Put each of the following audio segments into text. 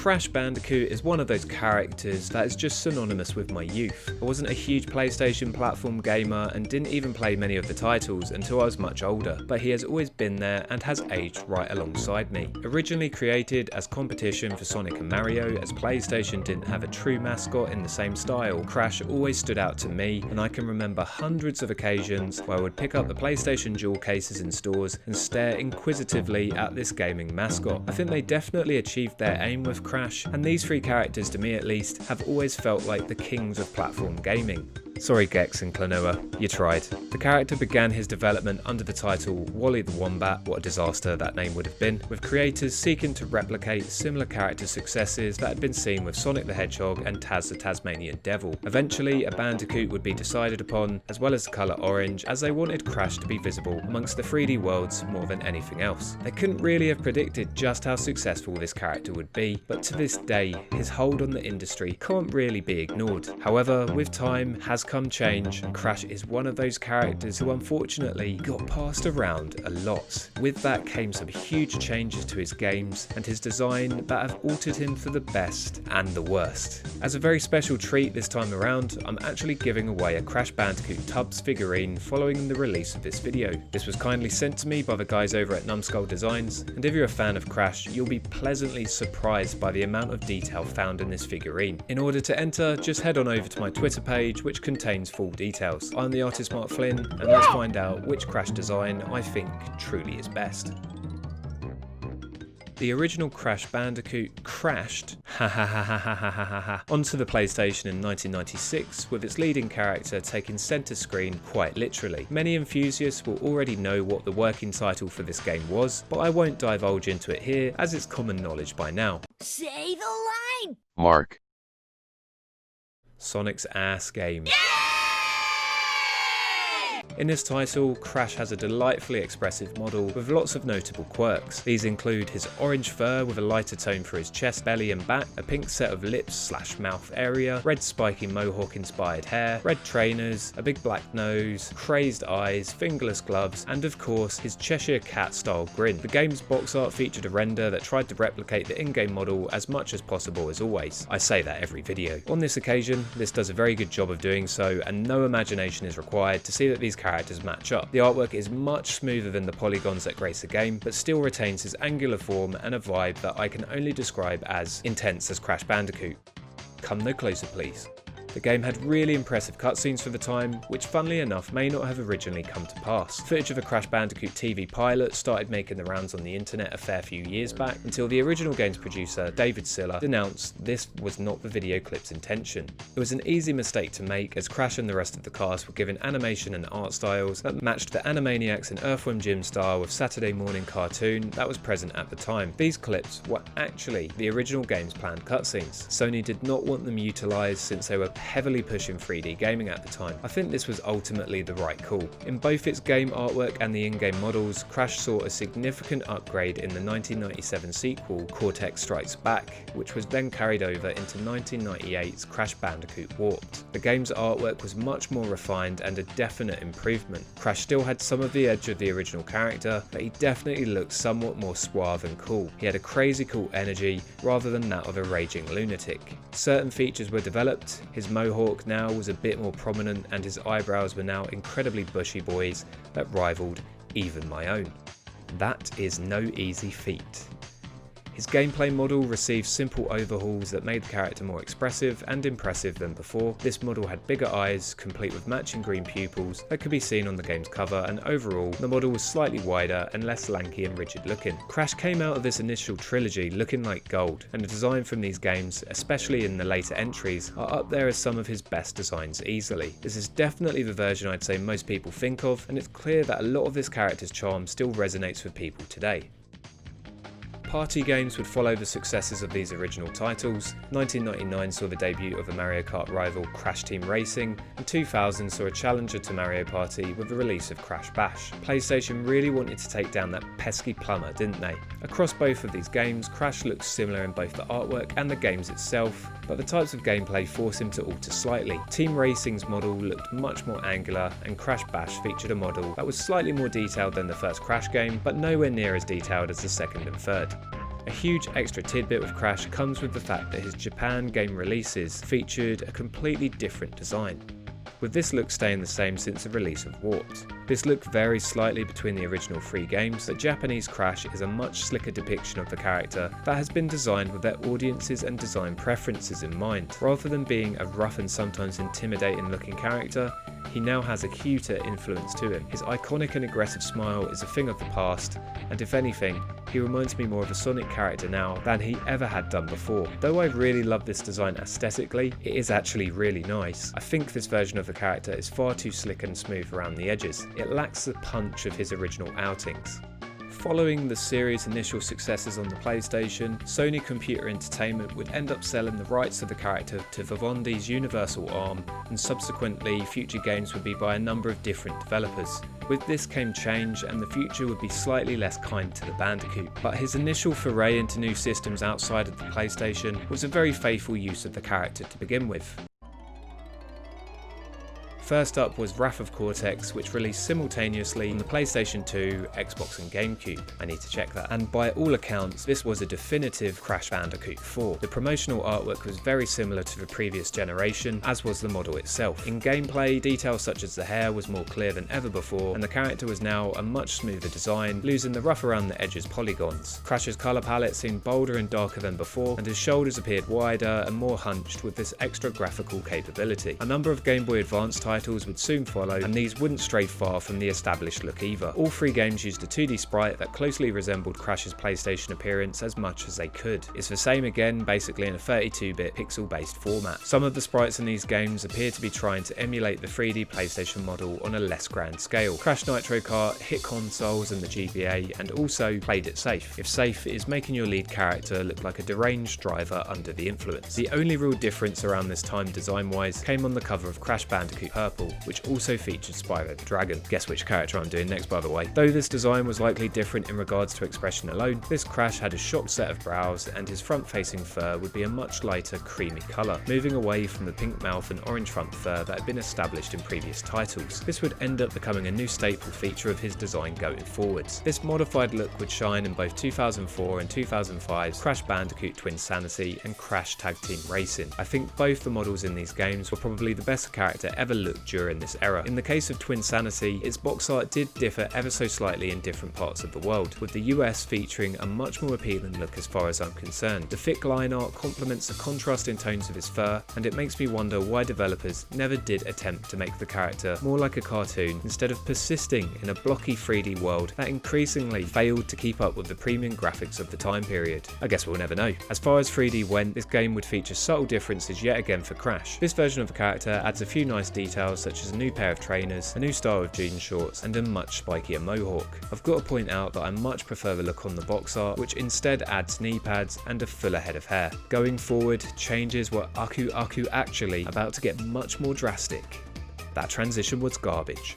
Crash Bandicoot is one of those characters that is just synonymous with my youth. I wasn't a huge PlayStation platform gamer and didn't even play many of the titles until I was much older, but he has always been there and has aged right alongside me. Originally created as competition for Sonic and Mario, as PlayStation didn't have a true mascot in the same style, Crash always stood out to me, and I can remember hundreds of occasions where I would pick up the PlayStation jewel cases in stores and stare inquisitively at this gaming mascot. I think they definitely achieved their aim with Crash, and these three characters, to me at least, have always felt like the kings of platform gaming. Sorry Gex and Klonoa, you tried. The character began his development under the title Wally the Wombat, what a disaster that name would have been, with creators seeking to replicate similar character successes that had been seen with Sonic the Hedgehog and Taz the Tasmanian Devil. Eventually, a Bandicoot would be decided upon, as well as the colour orange, as they wanted Crash to be visible amongst the 3D worlds more than anything else. They couldn't really have predicted just how successful this character would be, but to this day, his hold on the industry can't really be ignored. However, with time has come change, and Crash is one of those characters who unfortunately got passed around a lot. With that came some huge changes to his games and his design that have altered him for the best and the worst. As a very special treat this time around, I'm actually giving away a Crash Bandicoot Tubbs figurine following the release of this video. This was kindly sent to me by the guys over at Numbskull Designs, and if you're a fan of Crash, you'll be pleasantly surprised by the amount of detail found in this figurine. In order to enter, just head on over to my Twitter page, which contains full details. I'm the artist Mark Flynn, and let's find out which Crash design I think truly is best. The original Crash Bandicoot crashed onto the PlayStation in 1996, with its leading character taking centre screen quite literally. Many enthusiasts will already know what the working title for this game was, but I won't divulge into it here as it's common knowledge by now. Say the line! Mark. Sonic's ass game. In this title, Crash has a delightfully expressive model with lots of notable quirks. These include his orange fur with a lighter tone for his chest, belly and back, a pink set of lips/mouth area, red spiky mohawk inspired hair, red trainers, a big black nose, crazed eyes, fingerless gloves, and of course his Cheshire Cat style grin. The game's box art featured a render that tried to replicate the in-game model as much as possible as always. I say that every video. On this occasion, this does a very good job of doing so, and no imagination is required to see that these characters match up. The artwork is much smoother than the polygons that grace the game, but still retains his angular form and a vibe that I can only describe as intense as Crash Bandicoot. Come no closer please. The game had really impressive cutscenes for the time, which funnily enough may not have originally come to pass. Footage of a Crash Bandicoot TV pilot started making the rounds on the internet a fair few years back, until the original game's producer, David Siller, announced this was not the video clip's intention. It was an easy mistake to make, as Crash and the rest of the cast were given animation and art styles that matched the Animaniacs and Earthworm Jim style of Saturday morning cartoon that was present at the time. These clips were actually the original game's planned cutscenes. Sony did not want them utilised since they were heavily pushing 3D gaming at the time. I think this was ultimately the right call. In both its game artwork and the in-game models, Crash saw a significant upgrade in the 1997 sequel, Cortex Strikes Back, which was then carried over into 1998's Crash Bandicoot Warped. The game's artwork was much more refined and a definite improvement. Crash still had some of the edge of the original character, but he definitely looked somewhat more suave and cool. He had a crazy cool energy rather than that of a raging lunatic. Certain features were developed, his mohawk now was a bit more prominent and his eyebrows were now incredibly bushy boys that rivaled even my own. That is no easy feat. His gameplay model received simple overhauls that made the character more expressive and impressive than before. This model had bigger eyes, complete with matching green pupils that could be seen on the game's cover, and overall, the model was slightly wider and less lanky and rigid looking. Crash came out of this initial trilogy looking like gold, and the design from these games, especially in the later entries, are up there as some of his best designs easily. This is definitely the version I'd say most people think of, and it's clear that a lot of this character's charm still resonates with people today. Party games would follow the successes of these original titles. 1999 saw the debut of a Mario Kart rival, Crash Team Racing, and 2000 saw a challenger to Mario Party with the release of Crash Bash. PlayStation really wanted to take down that pesky plumber, didn't they? Across both of these games, Crash looks similar in both the artwork and the games itself, but the types of gameplay force him to alter slightly. Team Racing's model looked much more angular, and Crash Bash featured a model that was slightly more detailed than the first Crash game, but nowhere near as detailed as the second and third. A huge extra tidbit with Crash comes with the fact that his Japan game releases featured a completely different design, with this look staying the same since the release of Warped. This look varies slightly between the original 3 games, but Japanese Crash is a much slicker depiction of the character that has been designed with their audiences and design preferences in mind. Rather than being a rough and sometimes intimidating looking character, he now has a cuter influence to him. His iconic and aggressive smile is a thing of the past, and if anything, he reminds me more of a Sonic character now than he ever had done before. Though I really love this design aesthetically, it is actually really nice. I think this version of the character is far too slick and smooth around the edges. It lacks the punch of his original outings. Following the series' initial successes on the PlayStation, Sony Computer Entertainment would end up selling the rights to the character to Vivendi's Universal arm, and subsequently future games would be by a number of different developers. With this came change, and the future would be slightly less kind to the Bandicoot, but his initial foray into new systems outside of the PlayStation was a very faithful use of the character to begin with. First up was Wrath of Cortex, which released simultaneously on the PlayStation 2, Xbox and GameCube. I need to check that. And by all accounts, this was a definitive Crash Bandicoot 4. The promotional artwork was very similar to the previous generation, as was the model itself. In gameplay, details such as the hair was more clear than ever before, and the character was now a much smoother design, losing the rough around the edges polygons. Crash's colour palette seemed bolder and darker than before, and his shoulders appeared wider and more hunched with this extra graphical capability. A number of Game Boy Advance titles would soon follow, and these wouldn't stray far from the established look either. All 3 games used a 2D sprite that closely resembled Crash's PlayStation appearance as much as they could. It's the same again, basically in a 32-bit pixel-based format. Some of the sprites in these games appear to be trying to emulate the 3D PlayStation model on a less grand scale. Crash Nitro Kart hit consoles and the GBA, and also played it safe. If safe, it is making your lead character look like a deranged driver under the influence. The only real difference around this time design-wise came on the cover of Crash Bandicoot Purple, which also featured Spyro the Dragon. Guess which character I'm doing next, by the way. Though this design was likely different in regards to expression alone, this Crash had a shocked set of brows, and his front-facing fur would be a much lighter creamy colour, moving away from the pink mouth and orange front fur that had been established in previous titles. This would end up becoming a new staple feature of his design going forwards. This modified look would shine in both 2004 and 2005's Crash Bandicoot Twinsanity and Crash Tag Team Racing. I think both the models in these games were probably the best character ever looked during this era. In the case of Twinsanity, its box art did differ ever so slightly in different parts of the world, with the US featuring a much more appealing look as far as I'm concerned. The thick line art complements the contrasting tones of his fur, and it makes me wonder why developers never did attempt to make the character more like a cartoon instead of persisting in a blocky 3D world that increasingly failed to keep up with the premium graphics of the time period. I guess we'll never know. As far as 3D went, this game would feature subtle differences yet again for Crash. This version of the character adds a few nice details such as a new pair of trainers, a new style of jean shorts, and a much spikier mohawk. I've got to point out that I much prefer the look on the box art, which instead adds knee pads and a fuller head of hair. Going forward, changes were Aku actually about to get much more drastic. That transition was garbage.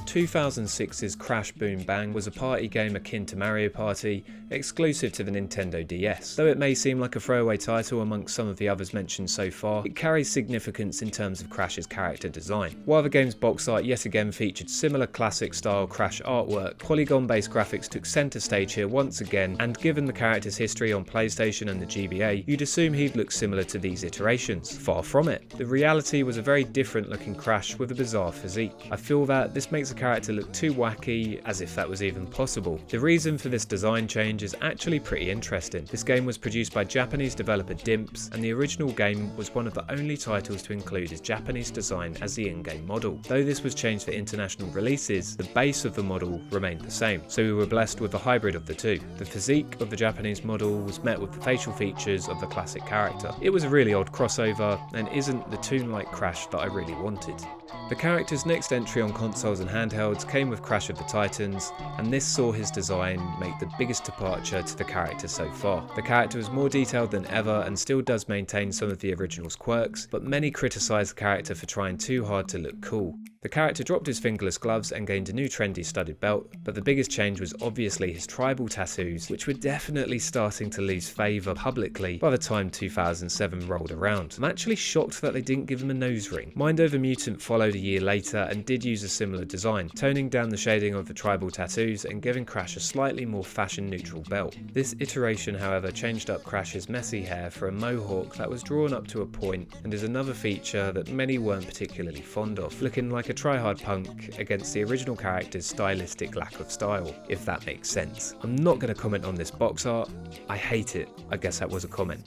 2006's Crash Boom Bang was a party game akin to Mario Party, exclusive to the Nintendo DS. Though it may seem like a throwaway title amongst some of the others mentioned so far, it carries significance in terms of Crash's character design. While the game's box art yet again featured similar classic style Crash artwork, polygon-based graphics took centre stage here once again, and given the character's history on PlayStation and the GBA, you'd assume he'd look similar to these iterations. Far from it. The reality was a very different looking Crash with a bizarre physique. I feel that this makes the character look too wacky, as if that was even possible. The reason for this design change is actually pretty interesting. This game was produced by Japanese developer Dimps, and the original game was one of the only titles to include his Japanese design as the in-game model. Though this was changed for international releases, the base of the model remained the same, so we were blessed with a hybrid of the two. The physique of the Japanese model was met with the facial features of the classic character. It was a really odd crossover, and isn't the toon-like Crash that I really wanted. The character's next entry on consoles and handhelds came with Crash of the Titans, and this saw his design make the biggest departure to the character so far. The character is more detailed than ever and still does maintain some of the original's quirks, but many criticise the character for trying too hard to look cool. The The character dropped his fingerless gloves and gained a new trendy studded belt, but the biggest change was obviously his tribal tattoos, which were definitely starting to lose favour publicly by the time 2007 rolled around. I'm actually shocked that they didn't give him a nose ring. Mind Over Mutant followed a year later and did use a similar design, toning down the shading of the tribal tattoos and giving Crash a slightly more fashion neutral belt. This iteration, however, changed up Crash's messy hair for a mohawk that was drawn up to a point and is another feature that many weren't particularly fond of, looking like a try-hard punk against the original character's stylistic lack of style, if that makes sense. I'm not going to comment on this box art. I hate it. I guess that was a comment.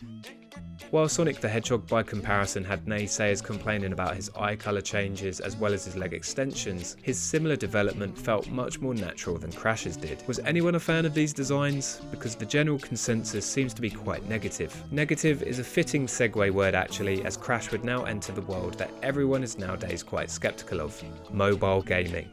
While Sonic the Hedgehog by comparison had naysayers complaining about his eye colour changes as well as his leg extensions, his similar development felt much more natural than Crash's did. Was anyone a fan of these designs? Because the general consensus seems to be quite negative. Negative is a fitting segue word actually, as Crash would now enter the world that everyone is nowadays quite skeptical of: mobile gaming.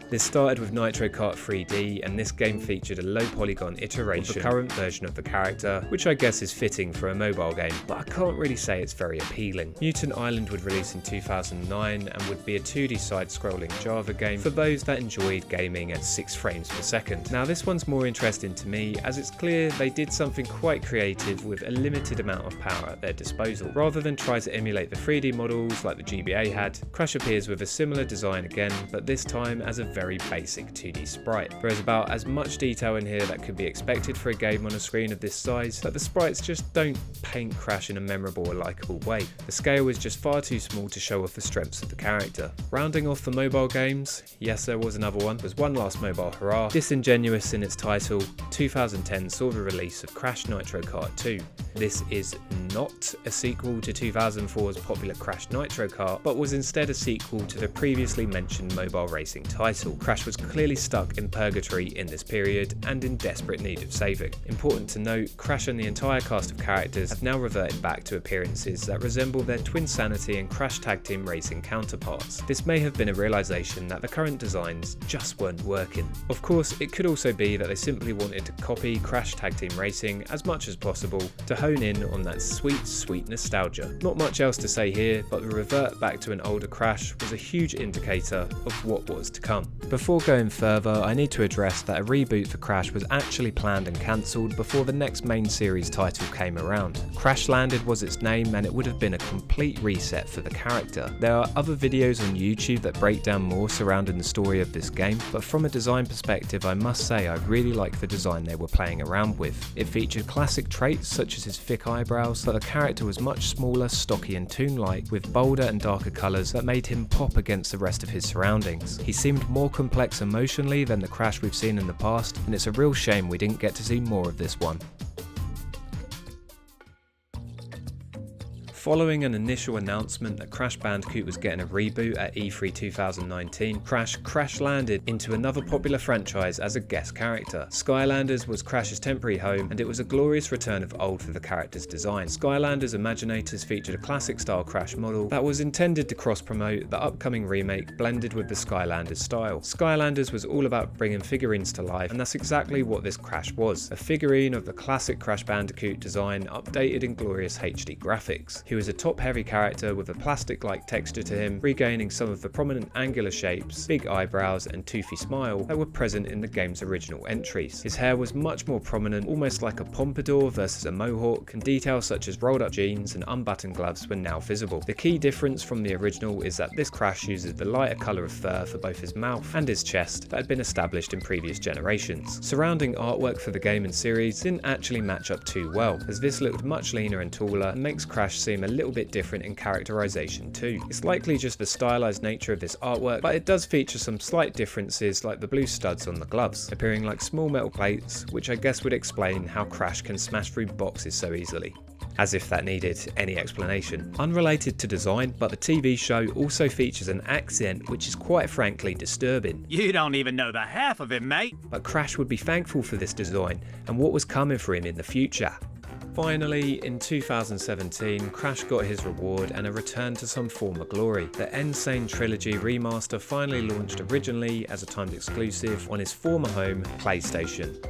This started with Nitro Kart 3D, and this game featured a low polygon iteration of the current version of the character, which I guess is fitting for a mobile game, but I can't really say it's very appealing. Mutant Island would release in 2009 and would be a 2D side-scrolling Java game for those that enjoyed gaming at 6 frames per second. Now this one's more interesting to me, as it's clear they did something quite creative with a limited amount of power at their disposal. Rather than try to emulate the 3D models like the GBA had, Crash appears with a similar design again, but this time as a very basic 2D sprite. There is about as much detail in here that could be expected for a game on a screen of this size, but the sprites just don't paint Crash in a memorable or likeable way. The scale is just far too small to show off the strengths of the character. Rounding off the mobile games, yes there was another one, was one last mobile hurrah. Disingenuous in its title, 2010 saw the release of Crash Nitro Kart 2. This is not a sequel to 2004's popular Crash Nitro Kart, but was instead a sequel to the previously mentioned mobile racing title. Crash was clearly stuck in purgatory in this period and in desperate need of saving. Important to note, Crash and the entire cast of characters have now reverted back to appearances that resemble their Twin Sanity and Crash Tag Team Racing counterparts. This may have been a realisation that the current designs just weren't working. Of course, it could also be that they simply wanted to copy Crash Tag Team Racing as much as possible to hone in on that sweet nostalgia. Not much else to say here, but the revert back to an older Crash was a huge indicator of what was to come. Before going further, I need to address that a reboot for Crash was actually planned and cancelled before the next main series title came around. Crash Landed was its name, and it would have been a complete reset for the character. There are other videos on YouTube that break down more surrounding the story of this game, but from a design perspective I must say I really like the design they were playing around with. It featured classic traits such as his thick eyebrows, but the character was much smaller, stocky and toon-like, with bolder and darker colours that made him pop against the rest of his surroundings. He seemed more complex emotionally than the Crash we've seen in the past, and it's a real shame we didn't get to see more of this one. Following an initial announcement that Crash Bandicoot was getting a reboot at E3 2019, Crash landed into another popular franchise as a guest character. Skylanders was Crash's temporary home, and it was a glorious return of old for the character's design. Skylanders Imaginators featured a classic style Crash model that was intended to cross-promote the upcoming remake blended with the Skylanders style. Skylanders was all about bringing figurines to life, and that's exactly what this Crash was. A figurine of the classic Crash Bandicoot design updated in glorious HD graphics. He was a top-heavy character with a plastic-like texture to him, regaining some of the prominent angular shapes, big eyebrows and toothy smile that were present in the game's original entries. His hair was much more prominent, almost like a pompadour versus a mohawk, and details such as rolled-up jeans and unbuttoned gloves were now visible. The key difference from the original is that this Crash uses the lighter colour of fur for both his mouth and his chest that had been established in previous generations. Surrounding artwork for the game and series didn't actually match up too well, as this looked much leaner and taller and makes Crash seem a little bit different in characterization too. It's likely just the stylized nature of this artwork, but it does feature some slight differences like the blue studs on the gloves, appearing like small metal plates, which I guess would explain how Crash can smash through boxes so easily. As if that needed any explanation. Unrelated to design, but the TV show also features an accent which is quite frankly disturbing. You don't even know the half of it, mate. But Crash would be thankful for this design and what was coming for him in the future. Finally, in 2017, Crash got his reward and a return to some former glory. The n-sane trilogy remaster finally launched originally as a timed exclusive on his former home, PlayStation.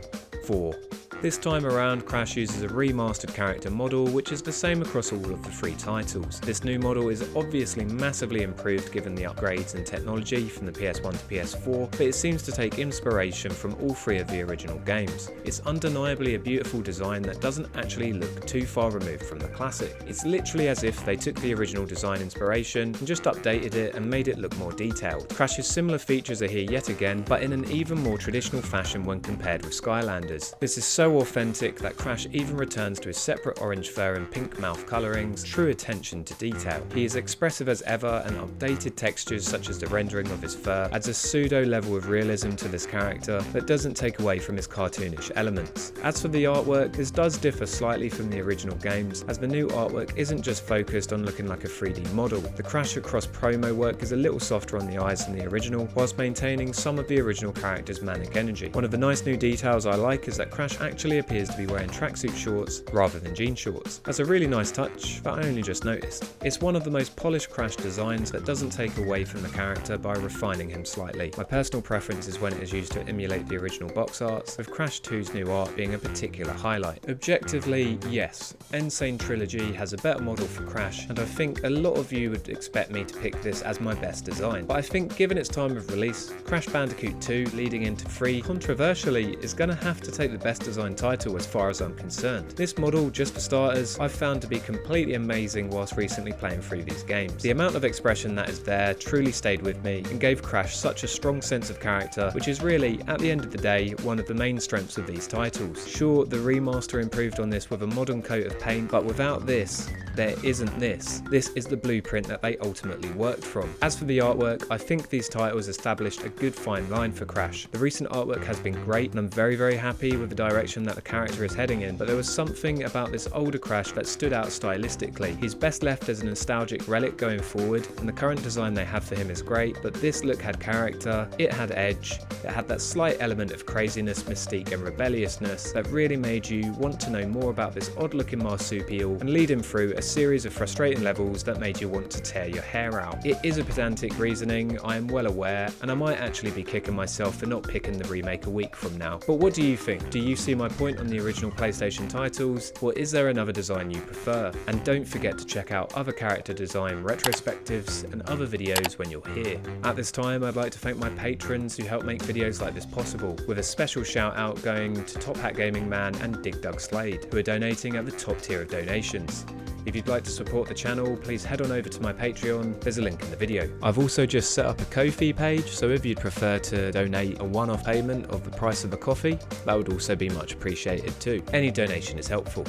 4. This time around, Crash uses a remastered character model, which is the same across all of the 3 titles. This new model is obviously massively improved given the upgrades and technology from the PS1 to PS4, but it seems to take inspiration from all 3 of the original games. It's undeniably a beautiful design that doesn't actually look too far removed from the classic. It's literally as if they took the original design inspiration and just updated it and made it look more detailed. Crash's similar features are here yet again, but in an even more traditional fashion when compared with Skylanders. This is so authentic that Crash even returns to his separate orange fur and pink mouth colourings, true attention to detail. He is expressive as ever, and updated textures such as the rendering of his fur adds a pseudo level of realism to this character that doesn't take away from his cartoonish elements. As for the artwork, this does differ slightly from the original games, as the new artwork isn't just focused on looking like a 3D model. The Crash Across promo work is a little softer on the eyes than the original, whilst maintaining some of the original character's manic energy. One of the nice new details I like is that Crash actually appears to be wearing tracksuit shorts rather than jean shorts. That's a really nice touch that I only just noticed. It's one of the most polished Crash designs that doesn't take away from the character by refining him slightly. My personal preference is when it is used to emulate the original box arts, with Crash 2's new art being a particular highlight. Objectively, yes, n-sane Trilogy has a better model for Crash, and I think a lot of you would expect me to pick this as my best design. But I think given its time of release, Crash Bandicoot 2 leading into 3, controversially, is going to have to take the best design title as far as I'm concerned. This model, just for starters, I've found to be completely amazing whilst recently playing through these games. The amount of expression that is there truly stayed with me and gave Crash such a strong sense of character, which is really, at the end of the day, one of the main strengths of these titles. Sure, the remaster improved on this with a modern coat of paint, but without this, there isn't this. This is the blueprint that they ultimately worked from. As for the artwork, I think these titles established a good fine line for Crash. The recent artwork has been great, and I'm very happy with the direction that the character is heading in, but there was something about this older Crash that stood out stylistically. He's best left as a nostalgic relic going forward, and the current design they have for him is great, but this look had character, it had edge, it had that slight element of craziness, mystique and rebelliousness that really made you want to know more about this odd looking marsupial and lead him through a series of frustrating levels that made you want to tear your hair out. It is a pedantic reasoning, I am well aware, and I might actually be kicking myself for not picking the remake a week from now. But what do you think? Do you see my point on the original PlayStation titles, or is there another design you prefer? And don't forget to check out other character design retrospectives and other videos when you're here. At this time, I'd like to thank my patrons who help make videos like this possible, with a special shout out going to Top Hat Gaming Man and Dig Dug Slade, who are donating at the top tier of donations. If you'd like to support the channel, please head on over to my Patreon, there's a link in the video. I've also just set up a Ko-fi page, so if you'd prefer to donate a one-off payment of the price of a coffee, that would also be much appreciated too. Any donation is helpful.